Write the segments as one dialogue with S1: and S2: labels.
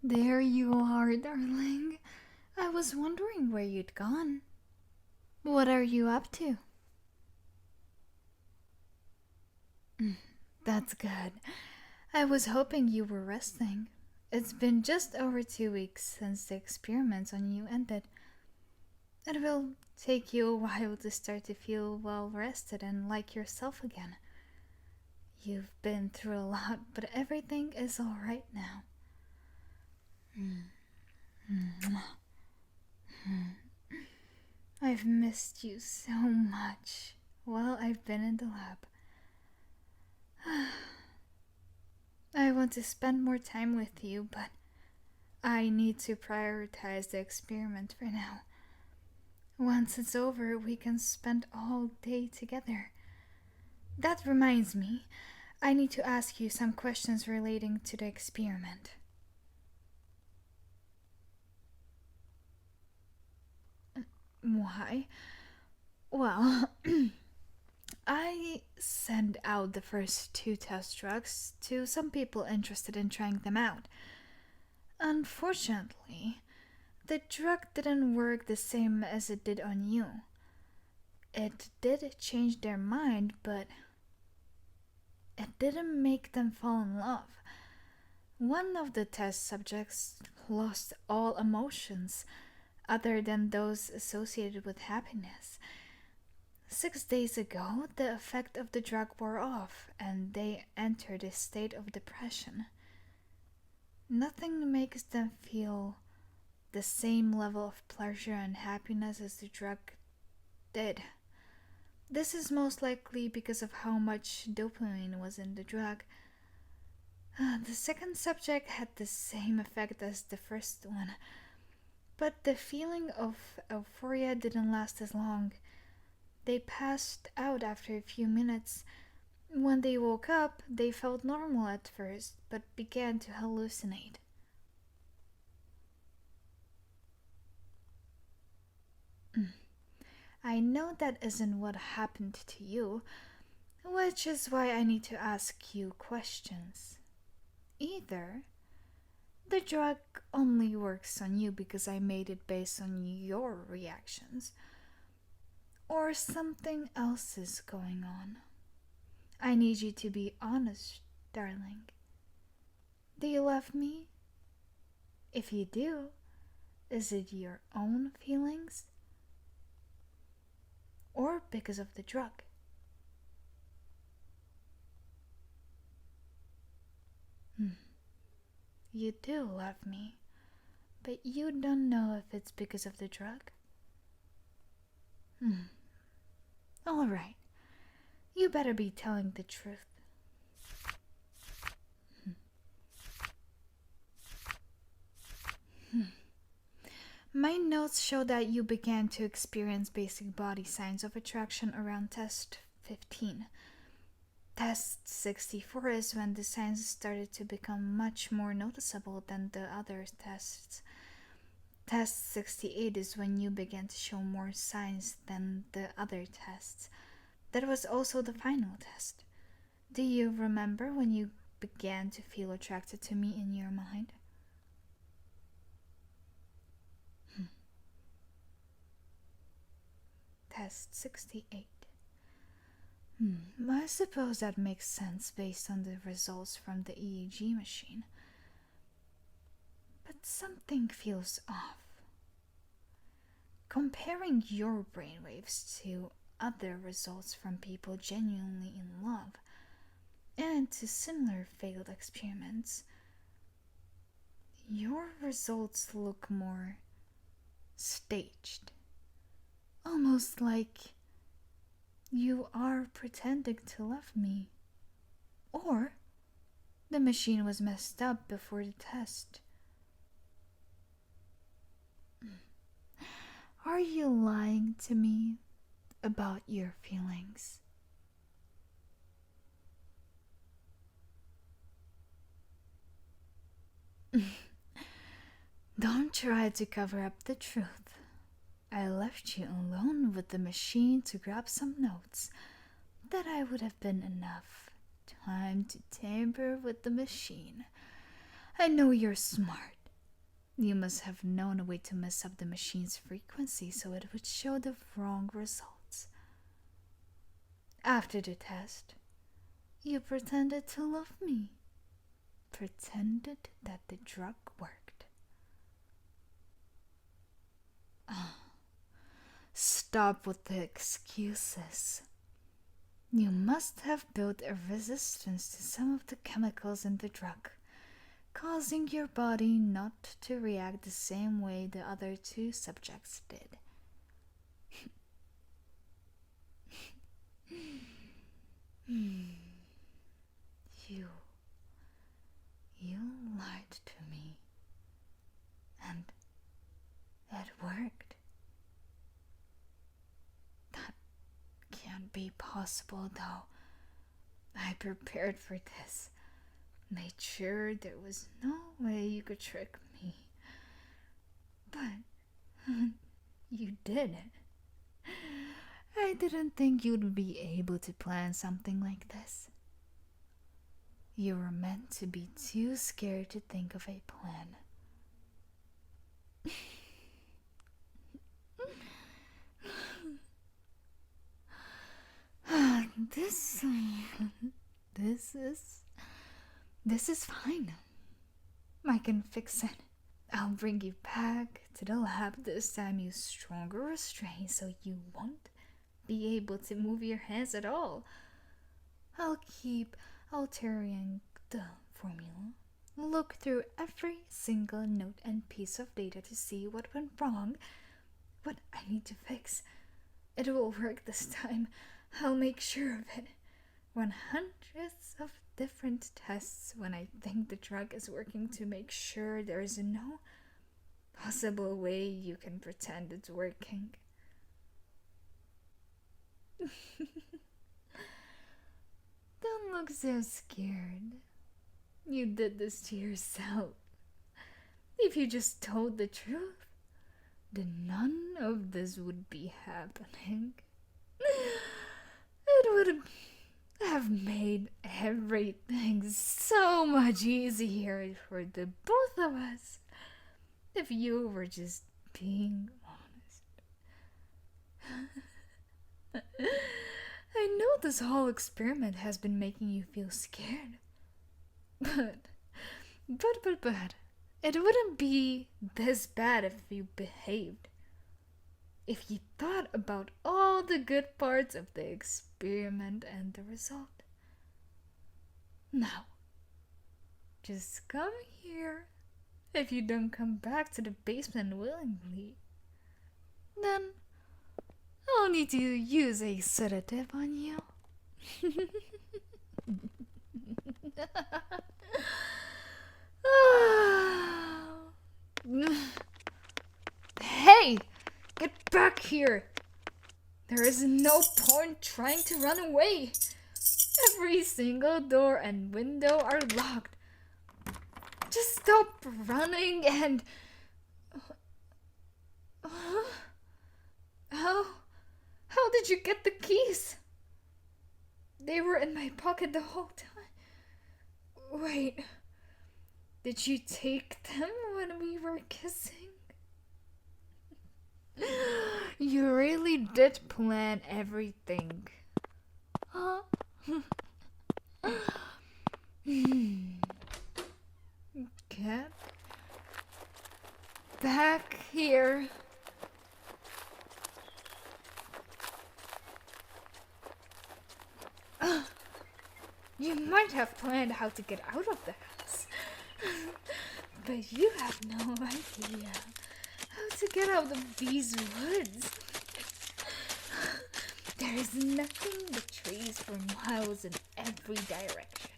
S1: There you are, darling. I was wondering where you'd gone. What are you up to? That's good. I was hoping you were resting. It's been just over 2 weeks since the experiments on you ended. It will take you a while to start to feel well rested and like yourself again. You've been through a lot, but everything is alright now. I've missed you so much while I've been in the lab. I want to spend more time with you, but I need to prioritize the experiment for now. Once it's over, we can spend all day together. That reminds me, I need to ask you some questions relating to the experiment. Why? Well, I sent out the first 2 test drugs to some people interested in trying them out. Unfortunately, the drug didn't work the same as it did on you. It did change their mind, but it didn't make them fall in love. One of the test subjects lost all emotions other than those associated with happiness. 6 days ago, the effect of the drug wore off and they entered a state of depression. Nothing makes them feel the same level of pleasure and happiness as the drug did. This is most likely because of how much dopamine was in the drug. The second subject had the same effect as the first one, but the feeling of euphoria didn't last as long. They passed out after a few minutes. When they woke up, they felt normal at first, but began to hallucinate. I know that isn't what happened to you, which is why I need to ask you questions. Either the drug only works on you because I made it based on your reactions, or something else is going on. I need you to be honest, darling. Do you love me? If you do, is it your own feelings? Or because of the drug? You do love me, but you don't know if it's because of the drug? Alright, you better be telling the truth. My notes show that you began to experience basic body signs of attraction around test 15. Test 64 is when the signs started to become much more noticeable than the other tests. Test 68 is when you began to show more signs than the other tests. That was also the final test. Do you remember when you began to feel attracted to me in your mind? Test 68. I suppose that makes sense based on the results from the EEG machine. But something feels off. Comparing your brainwaves to other results from people genuinely in love and to similar failed experiments, your results look more staged. Almost like you are pretending to love me. Or the machine was messed up before the test. Are you lying to me about your feelings? Don't try to cover up the truth. I left you alone with the machine to grab some notes. That I would have been enough time to tamper with the machine. I know you're smart, You must have known a way to mess up the machine's frequency so it would show the wrong results. After the test, you pretended to love me. Pretended that the drug worked. Stop with the excuses. You must have built a resistance to some of the chemicals in the drug, causing your body not to react the same way the other two subjects did. You lied to me, and it worked. That can't be possible, though. I prepared for this. Made sure there was no way you could trick me. But you did it. I didn't think you'd be able to plan something like this. You were meant to be too scared to think of a plan. This is fine. I can fix it. I'll bring you back to the lab this time. Use stronger restraints so you won't be able to move your hands at all. I'll keep altering the formula. Look through every single note and piece of data to see what went wrong, what I need to fix. It will work this time. I'll make sure of it. Run hundreds of different tests when I think the drug is working to make sure there is no possible way you can pretend it's working. Don't look so scared. You did this to yourself. If you just told the truth, then none of this would be happening. It would have made everything so much easier for the both of us if you were just being honest. I know this whole experiment has been making you feel scared. But it wouldn't be this bad if you behaved. If you thought about all the good parts of the experiment and the result. Now, just come here. If you don't come back to the basement willingly, then I'll need to use a sedative on you. Hey! Get back here! There is no point trying to run away. Every single door and window are locked. Just stop running and... How did you get the keys? They were in my pocket the whole time. Wait, did you take them when we were kissing? You really did plan everything. Huh? Get back here. You might have planned how to get out of the house, but you have no idea how to get out of these woods. There is nothing but trees for miles in every direction.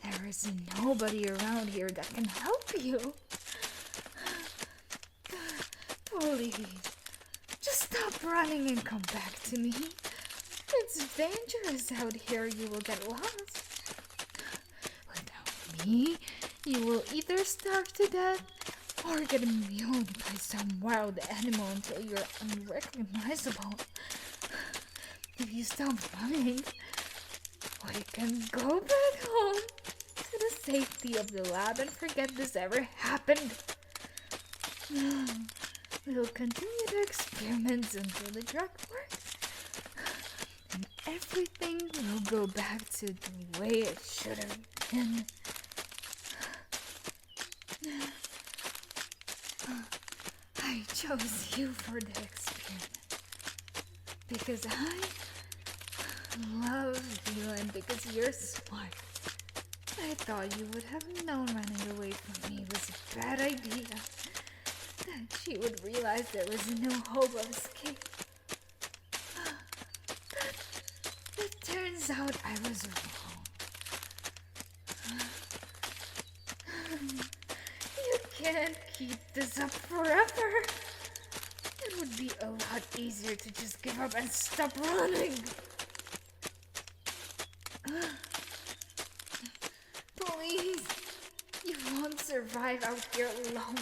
S1: There is nobody around here that can help you. Please, just stop running and come back to me. It's dangerous out here. You will get lost. Without me, you will either starve to death or get mauled by some wild animal until you're unrecognizable. If you stop running, we can go back home to the safety of the lab and forget this ever happened. We'll continue the experiments until the drug works. And everything will go back to the way it should have been. I chose you for the experiment because I love you and because you're smart. I thought you would have known running away from me was a bad idea. That she would realize there was no hope of escape. But it turns out I was wrong. You can't keep this up forever. It would be a lot easier to just give up and stop running. Please, you won't survive out here alone.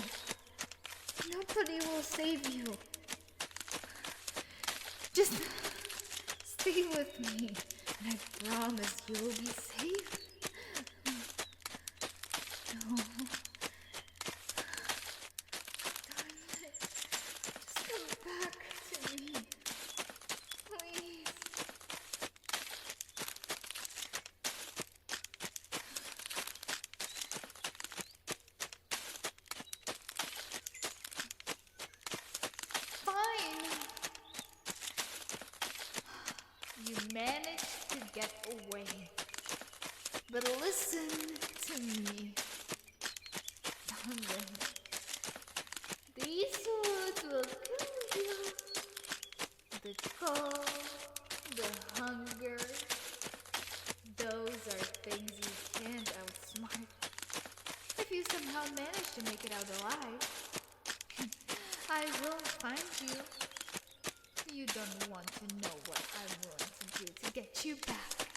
S1: Nobody will save you. Just stay with me, and I promise you will be safe. No. Darling, just come back to me. Please. You managed to get away. But listen to me, darling. These words will kill you. The cold, the hunger, those are things you can't outsmart. If you somehow manage to make it out alive, I will find you. You don't want to know what I'm willing to do to get you back.